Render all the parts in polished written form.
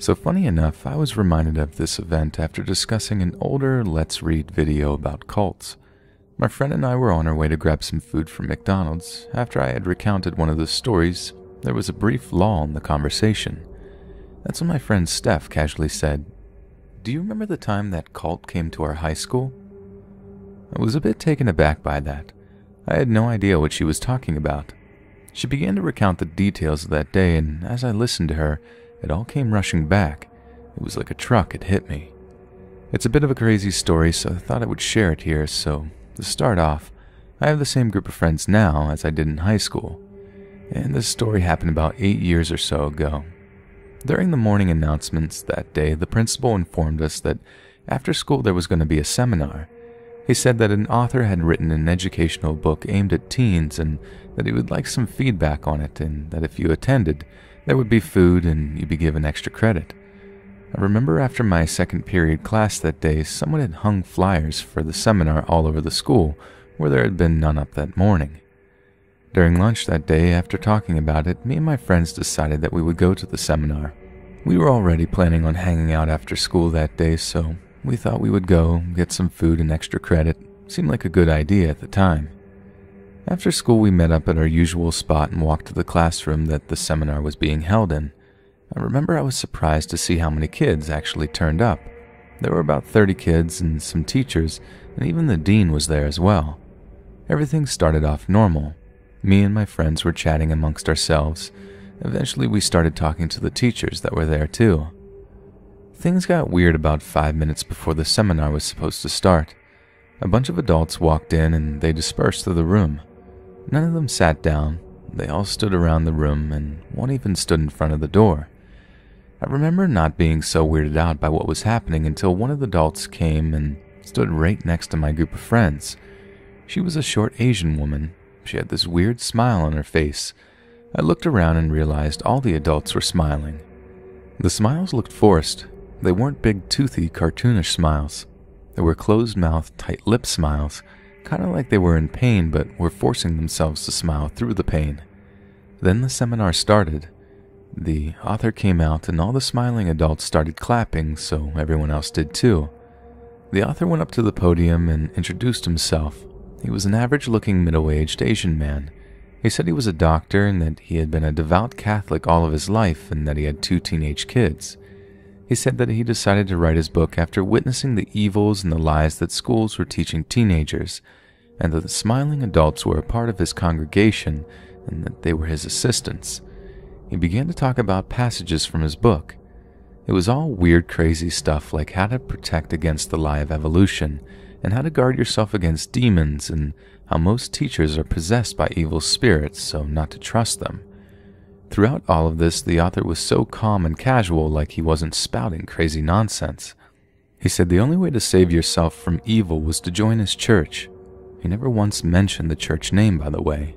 So funny enough, I was reminded of this event after discussing an older Let's Read video about cults. My friend and I were on our way to grab some food from McDonald's. After I had recounted one of the stories, there was a brief lull in the conversation. That's when my friend Steph casually said, "Do you remember the time that cult came to our high school?" I was a bit taken aback by that. I had no idea what she was talking about. She began to recount the details of that day, and as I listened to her, it all came rushing back. It was like a truck had hit me. It's a bit of a crazy story, so I thought I would share it here. So, to start off, I have the same group of friends now as I did in high school. And this story happened about 8 years or so ago. During the morning announcements that day, the principal informed us that after school there was going to be a seminar. He said that an author had written an educational book aimed at teens and that he would like some feedback on it, and that if you attended, there would be food and you'd be given extra credit. I remember after my second period class that day, someone had hung flyers for the seminar all over the school where there had been none up that morning. During lunch that day, after talking about it, me and my friends decided that we would go to the seminar. We were already planning on hanging out after school that day, so we thought we would go, get some food and extra credit. Seemed like a good idea at the time. After school, we met up at our usual spot and walked to the classroom that the seminar was being held in. I remember I was surprised to see how many kids actually turned up. There were about 30 kids and some teachers, and even the dean was there as well. Everything started off normal. Me and my friends were chatting amongst ourselves. Eventually, we started talking to the teachers that were there too. Things got weird about 5 minutes before the seminar was supposed to start. A bunch of adults walked in and they dispersed through the room. None of them sat down. They all stood around the room, and one even stood in front of the door. I remember not being so weirded out by what was happening until one of the adults came and stood right next to my group of friends. She was a short Asian woman. She had this weird smile on her face. I looked around and realized all the adults were smiling. The smiles looked forced. They weren't big, toothy, cartoonish smiles. They were closed-mouthed, tight-lipped smiles, kind of like they were in pain but were forcing themselves to smile through the pain. Then the seminar started. The author came out and all the smiling adults started clapping, so everyone else did too. The author went up to the podium and introduced himself. He was an average-looking middle-aged Asian man. He said he was a doctor and that he had been a devout Catholic all of his life and that he had 2 teenage kids. He said that he decided to write his book after witnessing the evils and the lies that schools were teaching teenagers, and that the smiling adults were a part of his congregation and that they were his assistants. He began to talk about passages from his book. It was all weird, crazy stuff like how to protect against the lie of evolution, and how to guard yourself against demons, and how most teachers are possessed by evil spirits, so not to trust them. Throughout all of this, the author was so calm and casual, like he wasn't spouting crazy nonsense. He said the only way to save yourself from evil was to join his church. He never once mentioned the church name, by the way,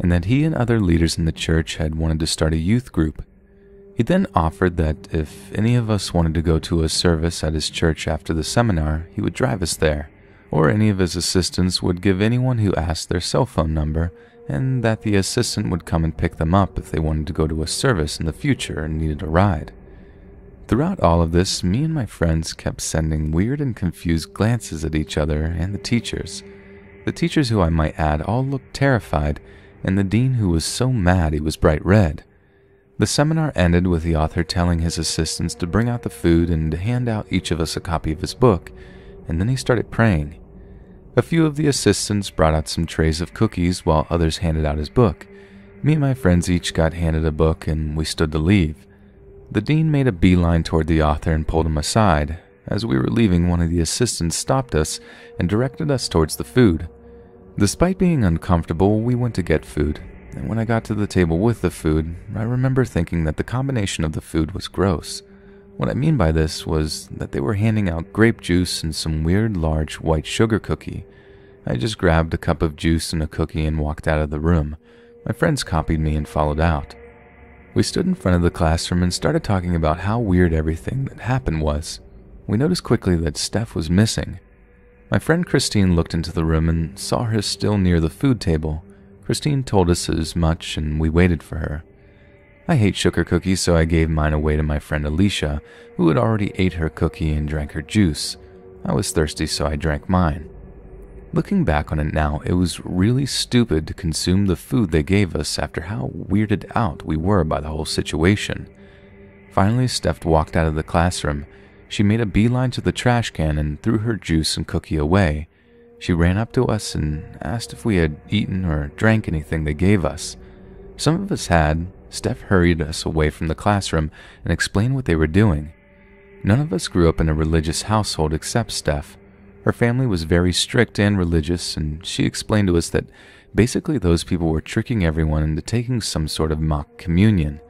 and that he and other leaders in the church had wanted to start a youth group. He then offered that if any of us wanted to go to a service at his church after the seminar, he would drive us there, or any of his assistants would give anyone who asked their cell phone number, and that the assistant would come and pick them up if they wanted to go to a service in the future and needed a ride. Throughout all of this, me and my friends kept sending weird and confused glances at each other and the teachers. The teachers, who I might add, all looked terrified, and the dean, who was so mad he was bright red. The seminar ended with the author telling his assistants to bring out the food and to hand out each of us a copy of his book, and then he started praying. A few of the assistants brought out some trays of cookies while others handed out his book. Me and my friends each got handed a book and we stood to leave. The dean made a beeline toward the author and pulled him aside. As we were leaving, one of the assistants stopped us and directed us towards the food. Despite being uncomfortable, we went to get food, and when I got to the table with the food, I remember thinking that the combination of the food was gross. What I mean by this was that they were handing out grape juice and some weird large white sugar cookie. I just grabbed a cup of juice and a cookie and walked out of the room. My friends copied me and followed out. We stood in front of the classroom and started talking about how weird everything that happened was. We noticed quickly that Steph was missing. My friend Christine looked into the room and saw her still near the food table. Christine told us as much and we waited for her. I hate sugar cookies, so I gave mine away to my friend Alicia, who had already ate her cookie and drank her juice. I was thirsty, so I drank mine. Looking back on it now, it was really stupid to consume the food they gave us after how weirded out we were by the whole situation. Finally, Steph walked out of the classroom. She made a beeline to the trash can and threw her juice and cookie away. She ran up to us and asked if we had eaten or drank anything they gave us. Some of us had. Steph hurried us away from the classroom and explained what they were doing. None of us grew up in a religious household except Steph. Her family was very strict and religious, and she explained to us that basically those people were tricking everyone into taking some sort of mock communion,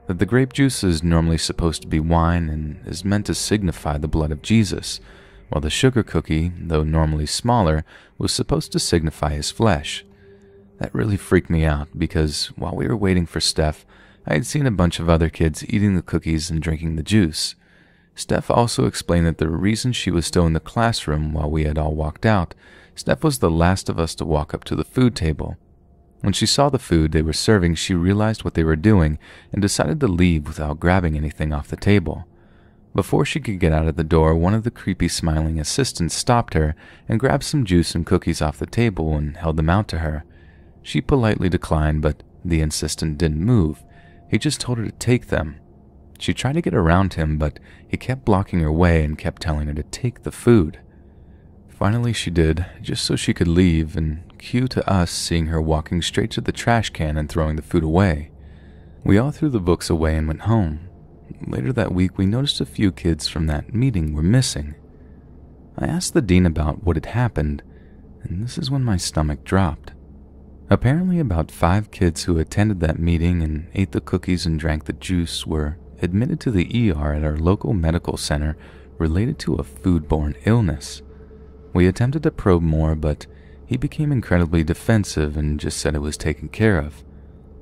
that the grape juice is normally supposed to be wine and is meant to signify the blood of Jesus, while the sugar cookie, though normally smaller, was supposed to signify his flesh. That really freaked me out because while we were waiting for Steph, I had seen a bunch of other kids eating the cookies and drinking the juice. Steph also explained that the reason she was still in the classroom while we had all walked out, Steph was the last of us to walk up to the food table. When she saw the food they were serving, she realized what they were doing and decided to leave without grabbing anything off the table. Before she could get out of the door, one of the creepy smiling assistants stopped her and grabbed some juice and cookies off the table and held them out to her. She politely declined, but the assistant didn't move. He just told her to take them. She tried to get around him, but he kept blocking her way and kept telling her to take the food. Finally she did, just so she could leave, and cue to us seeing her walking straight to the trash can and throwing the food away. We all threw the books away and went home. Later that week, we noticed a few kids from that meeting were missing. I asked the dean about what had happened, and this is when my stomach dropped. Apparently about 5 kids who attended that meeting and ate the cookies and drank the juice were admitted to the ER at our local medical center related to a foodborne illness. We attempted to probe more, but he became incredibly defensive and just said it was taken care of.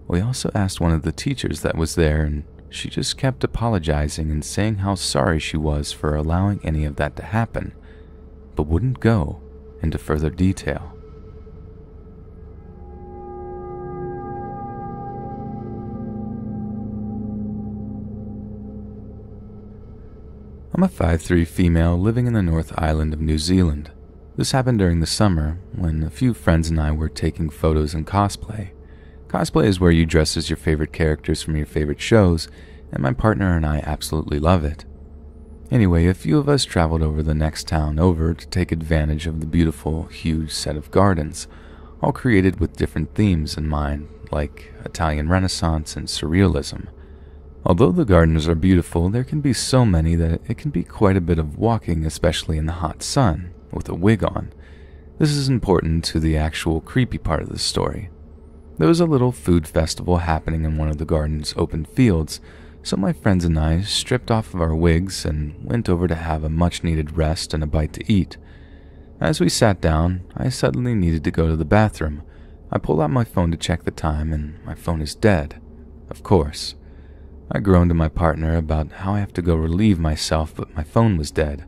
We also asked one of the teachers that was there, and she just kept apologizing and saying how sorry she was for allowing any of that to happen, but wouldn't go into further detail. I'm a 5'3" female living in the North Island of New Zealand. This happened during the summer when a few friends and I were taking photos in cosplay. Cosplay is where you dress as your favorite characters from your favorite shows, and my partner and I absolutely love it. Anyway, a few of us traveled over the next town over to take advantage of the beautiful, huge set of gardens, all created with different themes in mind, like Italian Renaissance and Surrealism. Although the gardens are beautiful, there can be so many that it can be quite a bit of walking, especially in the hot sun, with a wig on. This is important to the actual creepy part of the story. There was a little food festival happening in one of the garden's open fields, so my friends and I stripped off of our wigs and went over to have a much-needed rest and a bite to eat. As we sat down, I suddenly needed to go to the bathroom. I pull out my phone to check the time, and my phone is dead. Of course. I groaned to my partner about how I have to go relieve myself, but my phone was dead.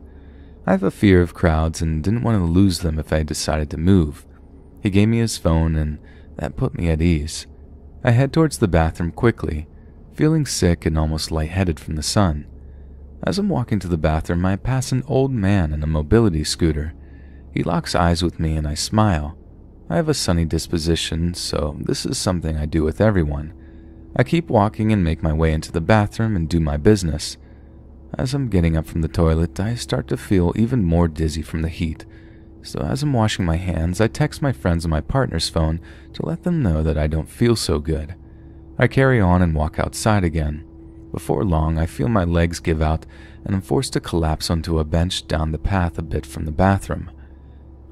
I have a fear of crowds and didn't want to lose them if I decided to move. He gave me his phone, and that put me at ease. I head towards the bathroom quickly, feeling sick and almost lightheaded from the sun. As I'm walking to the bathroom, I pass an old man in a mobility scooter. He locks eyes with me and I smile. I have a sunny disposition, so this is something I do with everyone. I keep walking and make my way into the bathroom and do my business. As I'm getting up from the toilet, I start to feel even more dizzy from the heat. So as I'm washing my hands, I text my friends on my partner's phone to let them know that I don't feel so good. I carry on and walk outside again. Before long, I feel my legs give out and I'm forced to collapse onto a bench down the path a bit from the bathroom.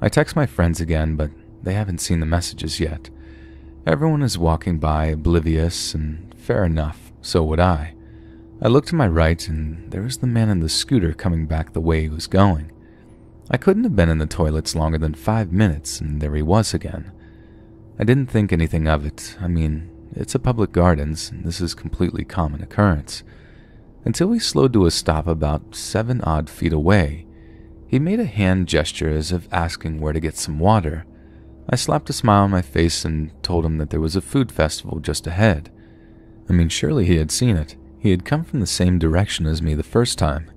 I text my friends again, but they haven't seen the messages yet. Everyone is walking by oblivious, and fair enough, so would I. I look to my right, and there is the man in the scooter coming back the way he was going. I couldn't have been in the toilets longer than 5 minutes, and there he was again. I didn't think anything of it. I mean, it's a public gardens, and this is a completely common occurrence. Until he slowed to a stop about 7 odd feet away. He made a hand gesture as if asking where to get some water. I slapped a smile on my face and told him that there was a food festival just ahead. I mean, surely he had seen it. He had come from the same direction as me the first time.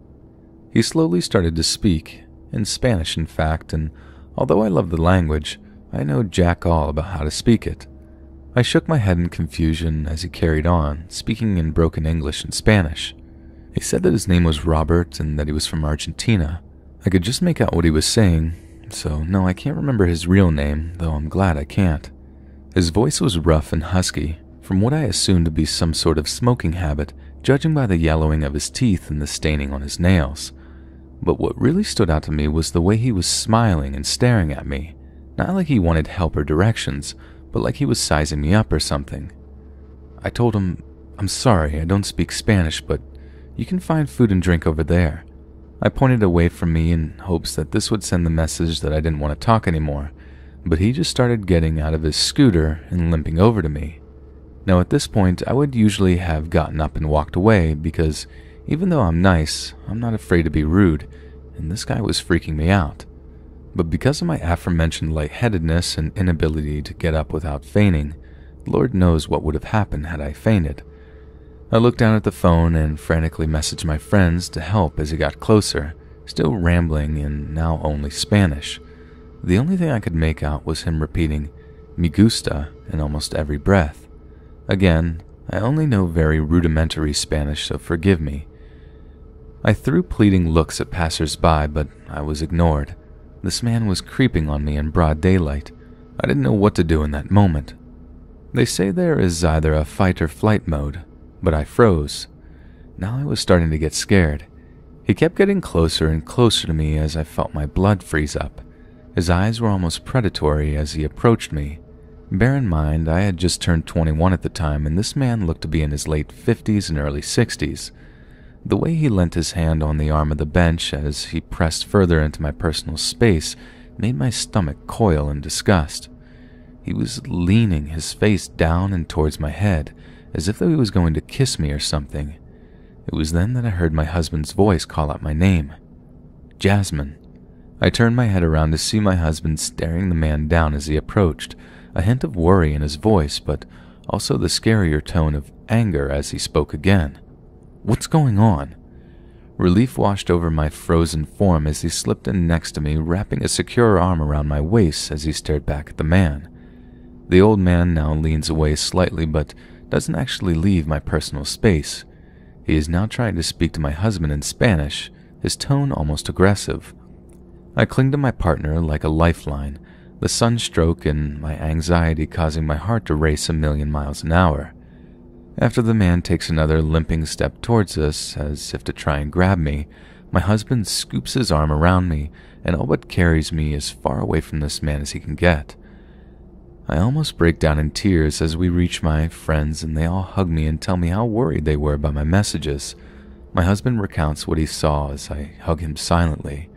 He slowly started to speak, in Spanish in fact, and although I love the language, I know jack all about how to speak it. I shook my head in confusion as he carried on, speaking in broken English and Spanish. He said that his name was Robert and that he was from Argentina. I could just make out what he was saying, so no, I can't remember his real name, though I'm glad I can't. His voice was rough and husky, from what I assumed to be some sort of smoking habit, judging by the yellowing of his teeth and the staining on his nails. But what really stood out to me was the way he was smiling and staring at me, not like he wanted help or directions, but like he was sizing me up or something. I told him, "I'm sorry, I don't speak Spanish, but you can find food and drink over there." I pointed away from me in hopes that this would send the message that I didn't want to talk anymore, but he just started getting out of his scooter and limping over to me. Now at this point, I would usually have gotten up and walked away because even though I'm nice, I'm not afraid to be rude, and this guy was freaking me out. But because of my aforementioned lightheadedness and inability to get up without fainting, Lord knows what would have happened had I fainted. I looked down at the phone and frantically messaged my friends to help as he got closer, still rambling in now only Spanish. The only thing I could make out was him repeating "me gusta" in almost every breath. Again, I only know very rudimentary Spanish, so forgive me. I threw pleading looks at passers-by, but I was ignored. This man was creeping on me in broad daylight. I didn't know what to do in that moment. They say there is either a fight or flight mode, but I froze. Now I was starting to get scared. He kept getting closer and closer to me as I felt my blood freeze up. His eyes were almost predatory as he approached me. Bear in mind, I had just turned 21 at the time, and this man looked to be in his late 50s and early 60s. The way he leant his hand on the arm of the bench as he pressed further into my personal space made my stomach coil in disgust. He was leaning his face down and towards my head, as if he was going to kiss me or something. It was then that I heard my husband's voice call out my name. "Jasmine." I turned my head around to see my husband staring the man down as he approached, a hint of worry in his voice, but also the scarier tone of anger as he spoke again. "What's going on?" Relief washed over my frozen form as he slipped in next to me, wrapping a secure arm around my waist as he stared back at the man. The old man now leans away slightly, but doesn't actually leave my personal space. He is now trying to speak to my husband in Spanish, his tone almost aggressive. I cling to my partner like a lifeline, the sunstroke and my anxiety causing my heart to race 1,000,000 miles an hour. After the man takes another limping step towards us, as if to try and grab me, my husband scoops his arm around me and all but carries me as far away from this man as he can get. I almost break down in tears as we reach my friends and they all hug me and tell me how worried they were by my messages. My husband recounts what he saw as I hug him silently.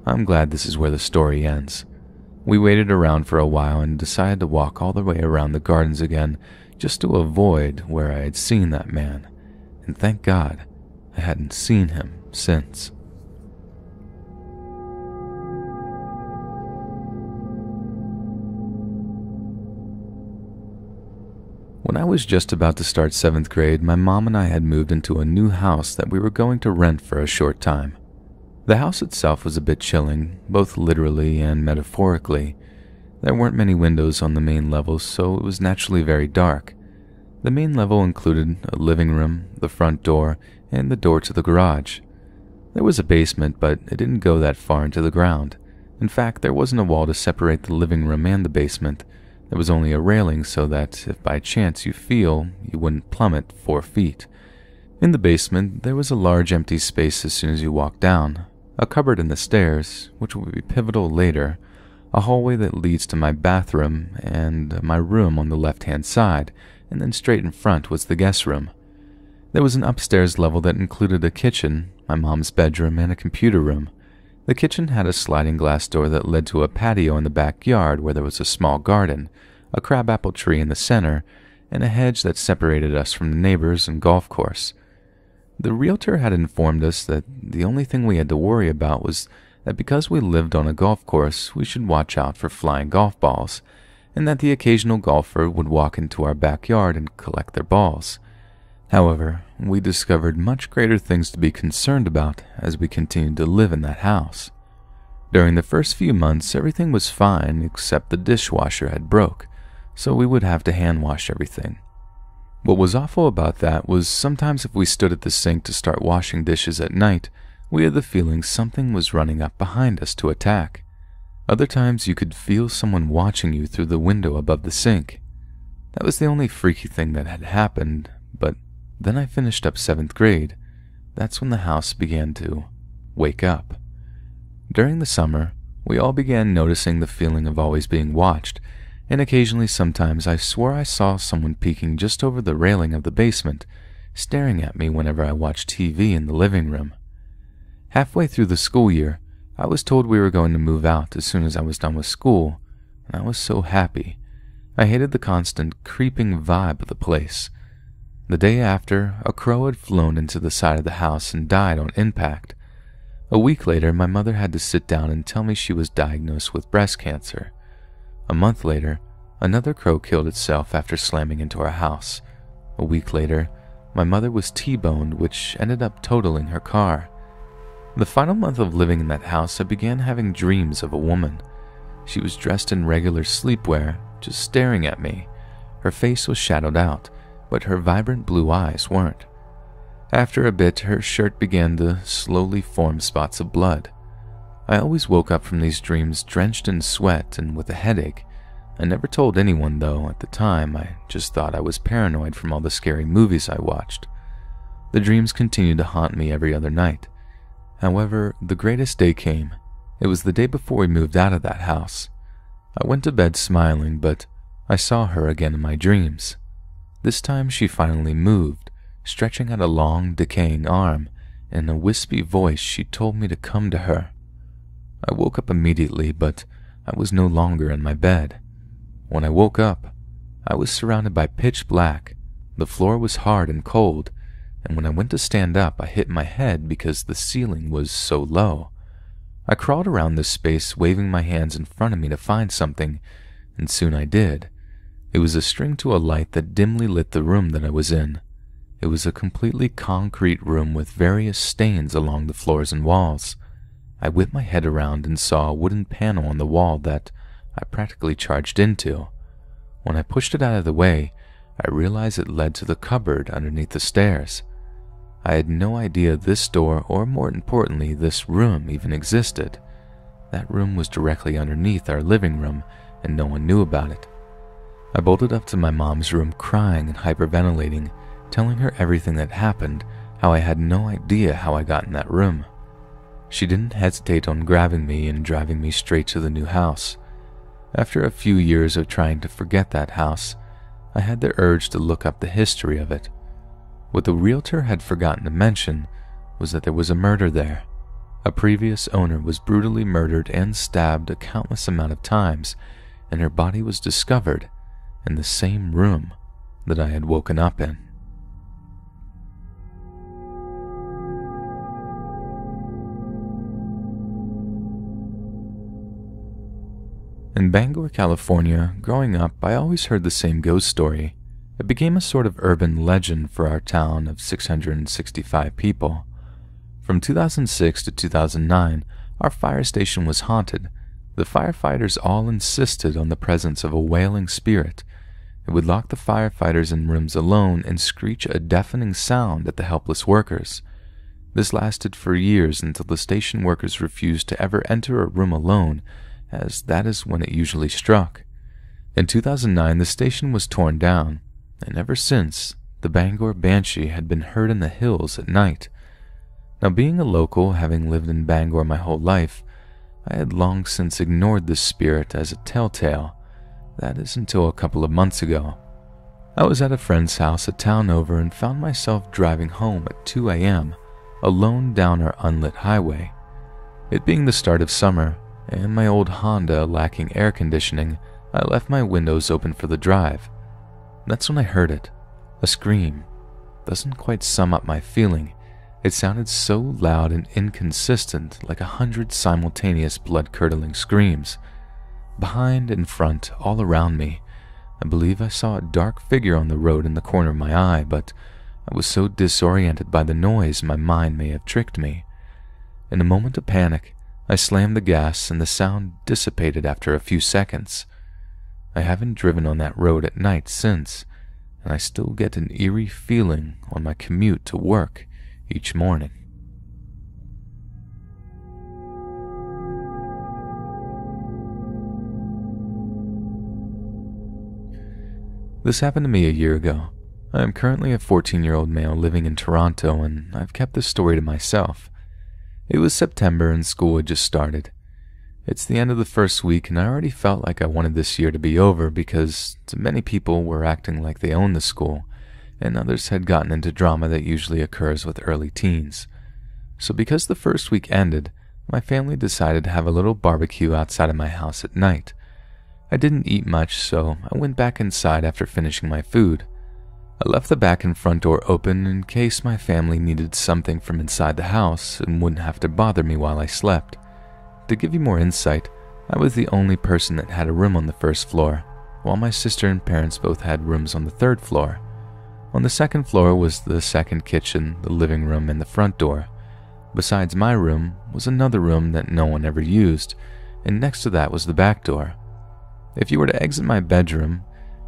I'm glad this is where the story ends. We waited around for a while and decided to walk all the way around the gardens again just to avoid where I had seen that man, and thank God I hadn't seen him since. When I was just about to start 7th grade, my mom and I had moved into a new house that we were going to rent for a short time. The house itself was a bit chilling, both literally and metaphorically. There weren't many windows on the main level, so it was naturally very dark. The main level included a living room, the front door, and the door to the garage. There was a basement, but it didn't go that far into the ground. In fact, there wasn't a wall to separate the living room and the basement. There was only a railing so that if by chance you fell, you wouldn't plummet 4 feet. In the basement, there was a large empty space as soon as you walked down, a cupboard in the stairs, which will be pivotal later, a hallway that leads to my bathroom, and my room on the left-hand side, and then straight in front was the guest room. There was an upstairs level that included a kitchen, my mom's bedroom, and a computer room. The kitchen had a sliding glass door that led to a patio in the backyard where there was a small garden, a crabapple tree in the center, and a hedge that separated us from the neighbors and golf course. The realtor had informed us that the only thing we had to worry about was that because we lived on a golf course, we should watch out for flying golf balls, and that the occasional golfer would walk into our backyard and collect their balls. However, we discovered much greater things to be concerned about as we continued to live in that house. During the first few months, everything was fine except the dishwasher had broke, so we would have to hand wash everything. What was awful about that was sometimes if we stood at the sink to start washing dishes at night, we had the feeling something was running up behind us to attack. Other times you could feel someone watching you through the window above the sink. That was the only freaky thing that had happened, but then I finished up 7th grade. That's when the house began to wake up. During the summer, we all began noticing the feeling of always being watched, and occasionally sometimes I swore I saw someone peeking just over the railing of the basement, staring at me whenever I watched TV in the living room. Halfway through the school year, I was told we were going to move out as soon as I was done with school, and I was so happy. I hated the constant creeping vibe of the place. The day after, a crow had flown into the side of the house and died on impact. A week later, my mother had to sit down and tell me she was diagnosed with breast cancer. A month later, another crow killed itself after slamming into our house. A week later, my mother was T-boned, which ended up totaling her car. The final month of living in that house, I began having dreams of a woman. She was dressed in regular sleepwear, just staring at me. Her face was shadowed out, but her vibrant blue eyes weren't. After a bit, her shirt began to slowly form spots of blood. I always woke up from these dreams drenched in sweat and with a headache. I never told anyone though. At the time, I just thought I was paranoid from all the scary movies I watched. The dreams continued to haunt me every other night. However, the greatest day came. It was the day before we moved out of that house. I went to bed smiling, but I saw her again in my dreams. This time she finally moved, stretching out a long, decaying arm. In a wispy voice, she told me to come to her. I woke up immediately, but I was no longer in my bed. When I woke up, I was surrounded by pitch black. The floor was hard and cold, and when I went to stand up, I hit my head because the ceiling was so low. I crawled around this space, waving my hands in front of me to find something, and soon I did. It was a string to a light that dimly lit the room that I was in. It was a completely concrete room with various stains along the floors and walls. I whipped my head around and saw a wooden panel on the wall that I practically charged into. When I pushed it out of the way, I realized it led to the cupboard underneath the stairs. I had no idea this door, or more importantly, this room even existed. That room was directly underneath our living room, and no one knew about it. I bolted up to my mom's room crying and hyperventilating, telling her everything that happened, how I had no idea how I got in that room. She didn't hesitate on grabbing me and driving me straight to the new house. After a few years of trying to forget that house, I had the urge to look up the history of it. What the realtor had forgotten to mention was that there was a murder there. A previous owner was brutally murdered and stabbed a countless amount of times, and her body was discovered in the same room that I had woken up in. In Bangor, California, growing up, I always heard the same ghost story. It became a sort of urban legend for our town of 665 people. From 2006 to 2009, our fire station was haunted. The firefighters all insisted on the presence of a wailing spirit. It would lock the firefighters in rooms alone and screech a deafening sound at the helpless workers. This lasted for years until the station workers refused to ever enter a room alone, as that is when it usually struck. In 2009, the station was torn down, and ever since, the Bangor Banshee had been heard in the hills at night. Now, being a local, having lived in Bangor my whole life, I had long since ignored this spirit as a telltale. That is until a couple of months ago. I was at a friend's house a town over and found myself driving home at 2 a.m., alone down our unlit highway. It being the start of summer, and my old Honda lacking air conditioning, I left my windows open for the drive. That's when I heard it. A scream. Doesn't quite sum up my feeling. It sounded so loud and inconsistent, like 100 simultaneous blood-curdling screams. Behind, in front, all around me, I believe I saw a dark figure on the road in the corner of my eye, but I was so disoriented by the noise my mind may have tricked me. In a moment of panic, I slammed the gas and the sound dissipated after a few seconds. I haven't driven on that road at night since, and I still get an eerie feeling on my commute to work each morning. This happened to me a year ago. I am currently a 14-year-old male living in Toronto, and I've kept this story to myself. It was September and school had just started. It's the end of the first week, and I already felt like I wanted this year to be over because many people were acting like they owned the school, and others had gotten into drama that usually occurs with early teens. So because the first week ended, my family decided to have a little barbecue outside of my house at night. I didn't eat much, so I went back inside after finishing my food. I left the back and front door open in case my family needed something from inside the house and wouldn't have to bother me while I slept. To give you more insight, I was the only person that had a room on the first floor, while my sister and parents both had rooms on the third floor. On the second floor was the second kitchen, the living room, and the front door. Besides my room was another room that no one ever used, and next to that was the back door. If you were to exit my bedroom,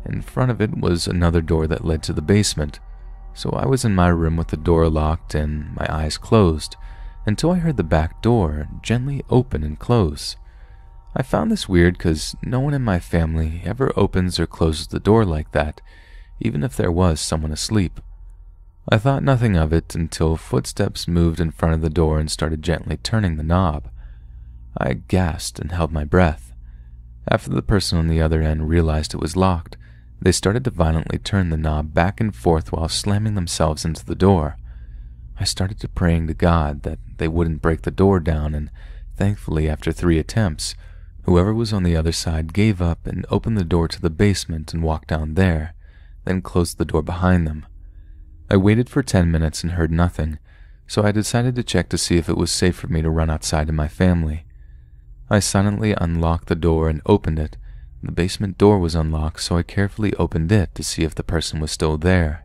in front of it was another door that led to the basement, so I was in my room with the door locked and my eyes closed until I heard the back door gently open and close. I found this weird because no one in my family ever opens or closes the door like that, even if there was someone asleep. I thought nothing of it until footsteps moved in front of the door and started gently turning the knob. I gasped and held my breath. After the person on the other end realized it was locked, they started to violently turn the knob back and forth while slamming themselves into the door. I started to praying to God that they wouldn't break the door down, and thankfully, after 3 attempts, whoever was on the other side gave up and opened the door to the basement and walked down there, then closed the door behind them. I waited for 10 minutes and heard nothing, so I decided to check to see if it was safe for me to run outside to my family. I silently unlocked the door and opened it. The basement door was unlocked, so I carefully opened it to see if the person was still there.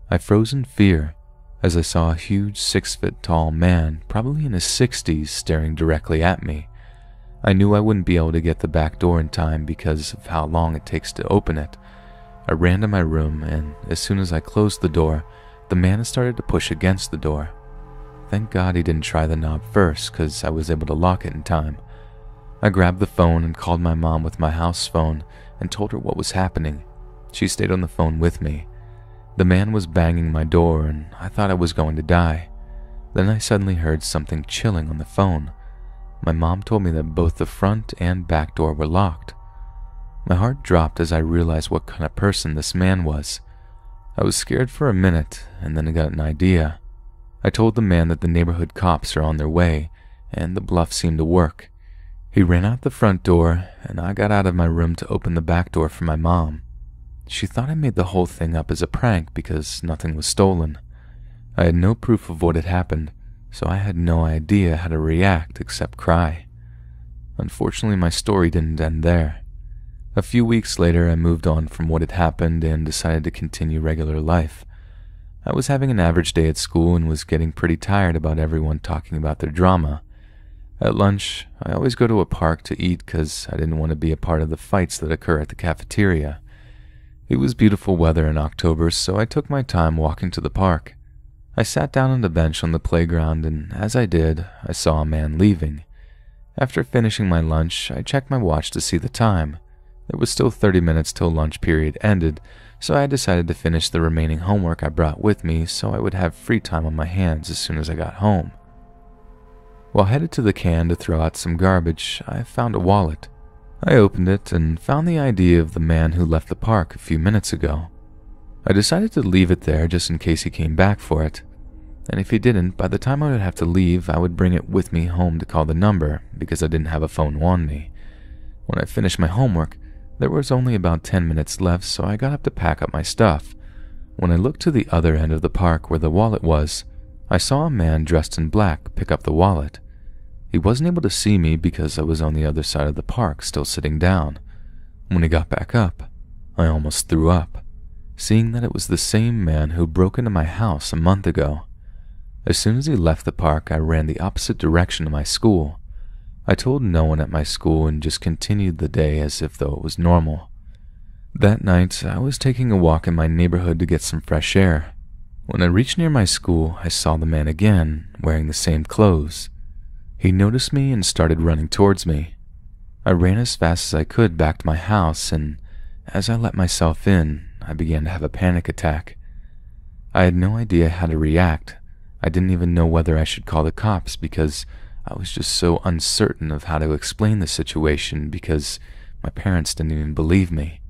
I froze in fear as I saw a huge 6-foot-tall man, probably in his 60s, staring directly at me. I knew I wouldn't be able to get the back door in time because of how long it takes to open it. I ran to my room, and as soon as I closed the door, the man started to push against the door. Thank God he didn't try the knob first, because I was able to lock it in time. I grabbed the phone and called my mom with my house phone and told her what was happening. She stayed on the phone with me. The man was banging my door, and I thought I was going to die. Then I suddenly heard something chilling on the phone. My mom told me that both the front and back door were locked. My heart dropped as I realized what kind of person this man was. I was scared for a minute, and then I got an idea. I told the man that the neighborhood cops are on their way, and the bluff seemed to work. He ran out the front door, and I got out of my room to open the back door for my mom. She thought I made the whole thing up as a prank because nothing was stolen. I had no proof of what had happened, so I had no idea how to react except cry. Unfortunately, my story didn't end there. A few weeks later, I moved on from what had happened and decided to continue regular life. I was having an average day at school and was getting pretty tired about everyone talking about their drama. At lunch, I always go to a park to eat because I didn't want to be a part of the fights that occur at the cafeteria. It was beautiful weather in October, so I took my time walking to the park. I sat down on the bench on the playground, and as I did, I saw a man leaving. After finishing my lunch, I checked my watch to see the time. There was still 30 minutes till lunch period ended, so I decided to finish the remaining homework I brought with me so I would have free time on my hands as soon as I got home. While headed to the can to throw out some garbage, I found a wallet. I opened it and found the ID of the man who left the park a few minutes ago. I decided to leave it there just in case he came back for it. And if he didn't, by the time I would have to leave, I would bring it with me home to call the number because I didn't have a phone on me. When I finished my homework, there was only about 10 minutes left, so I got up to pack up my stuff. When I looked to the other end of the park where the wallet was, I saw a man dressed in black pick up the wallet. He wasn't able to see me because I was on the other side of the park, still sitting down. When he got back up, I almost threw up. seeing that it was the same man who broke into my house a month ago. As soon as he left the park, I ran the opposite direction to my school. I told no one at my school and just continued the day as if though it was normal. That night, I was taking a walk in my neighborhood to get some fresh air. When I reached near my school, I saw the man again, wearing the same clothes. He noticed me and started running towards me. I ran as fast as I could back to my house, and as I let myself in, I began to have a panic attack. I had no idea how to react. I didn't even know whether I should call the cops because I was just so uncertain of how to explain the situation because my parents didn't even believe me.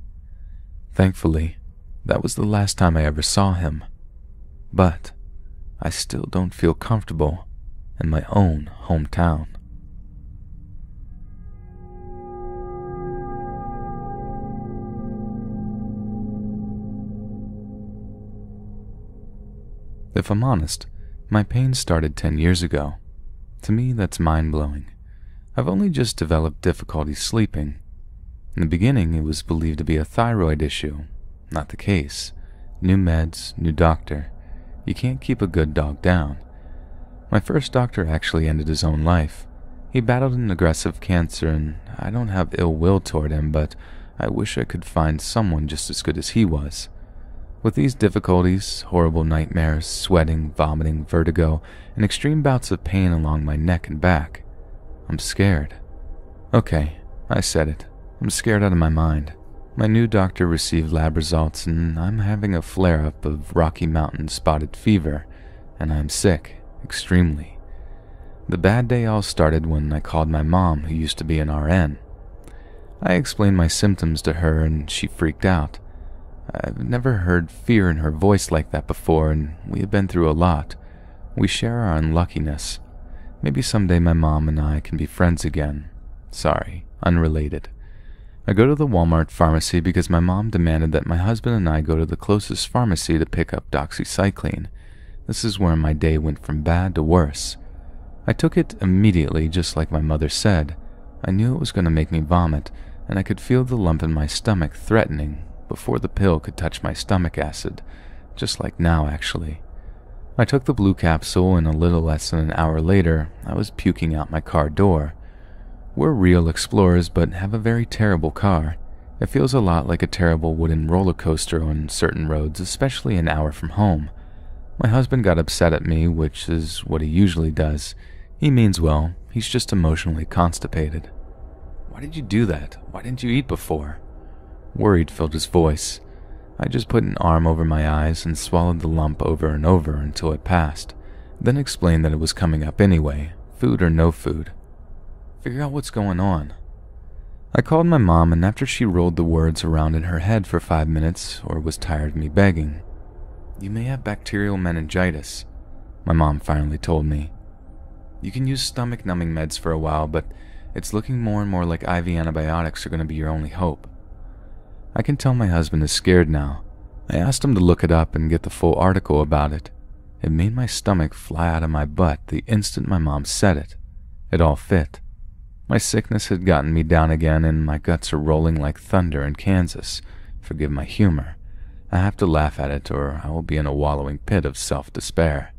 Thankfully, that was the last time I ever saw him. But I still don't feel comfortable in my own hometown. If I'm honest, my pain started 10 years ago. To me, that's mind-blowing. I've only just developed difficulty sleeping. In the beginning, it was believed to be a thyroid issue. Not the case. New meds, new doctor. You can't keep a good dog down. My first doctor actually ended his own life. He battled an aggressive cancer, and I don't have ill will toward him, but I wish I could find someone just as good as he was. With these difficulties, horrible nightmares, sweating, vomiting, vertigo, and extreme bouts of pain along my neck and back, I'm scared. Okay, I said it. I'm scared out of my mind. My new doctor received lab results, and I'm having a flare-up of Rocky Mountain spotted fever, and I'm sick, extremely. The bad day all started when I called my mom, who used to be an RN. I explained my symptoms to her, and she freaked out. I've never heard fear in her voice like that before, and we have been through a lot. We share our unluckiness. Maybe someday my mom and I can be friends again. Sorry, unrelated. I go to the Walmart pharmacy because my mom demanded that my husband and I go to the closest pharmacy to pick up doxycycline. This is where my day went from bad to worse. I took it immediately, just like my mother said. I knew it was going to make me vomit, and I could feel the lump in my stomach threatening before the pill could touch my stomach acid, just like now actually. I took the blue capsule, and a little less than an hour later, I was puking out my car door. We're real explorers, but have a very terrible car. It feels a lot like a terrible wooden roller coaster on certain roads, especially an hour from home. My husband got upset at me, which is what he usually does. He means well, he's just emotionally constipated. Why did you do that? Why didn't you eat before? Worried filled his voice. I just put an arm over my eyes and swallowed the lump over and over until it passed, then explained that it was coming up anyway, food or no food. Figure out what's going on. I called my mom, and after she rolled the words around in her head for 5 minutes, or was tired of me begging, "You may have bacterial meningitis," my mom finally told me. "You can use stomach-numbing meds for a while, but it's looking more and more like IV antibiotics are going to be your only hope." I can tell my husband is scared now. I asked him to look it up and get the full article about it. It made my stomach fly out of my butt the instant my mom said it. It all fit. My sickness had gotten me down again, and my guts are rolling like thunder in Kansas. Forgive my humor. I have to laugh at it, or I will be in a wallowing pit of self-despair.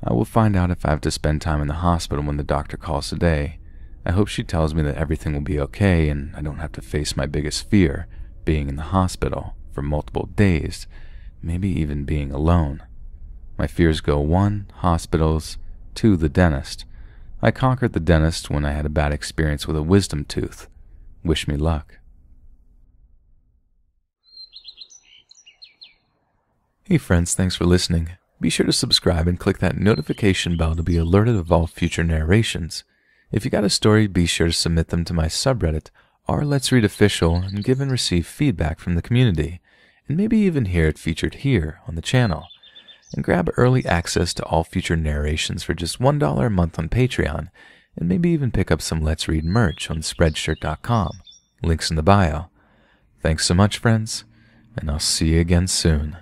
I will find out if I have to spend time in the hospital when the doctor calls today. I hope she tells me that everything will be okay and I don't have to face my biggest fear, being in the hospital for multiple days, maybe even being alone. My fears go 1, hospitals, 2, the dentist. I conquered the dentist when I had a bad experience with a wisdom tooth. Wish me luck. Hey friends, thanks for listening. Be sure to subscribe and click that notification bell to be alerted of all future narrations. If you got a story, be sure to submit them to my subreddit, r/letsreadofficial, and give and receive feedback from the community, and maybe even hear it featured here on the channel. And grab early access to all future narrations for just $1 a month on Patreon, and maybe even pick up some Let's Read merch on Spreadshirt.com. Links in the bio. Thanks so much, friends, and I'll see you again soon.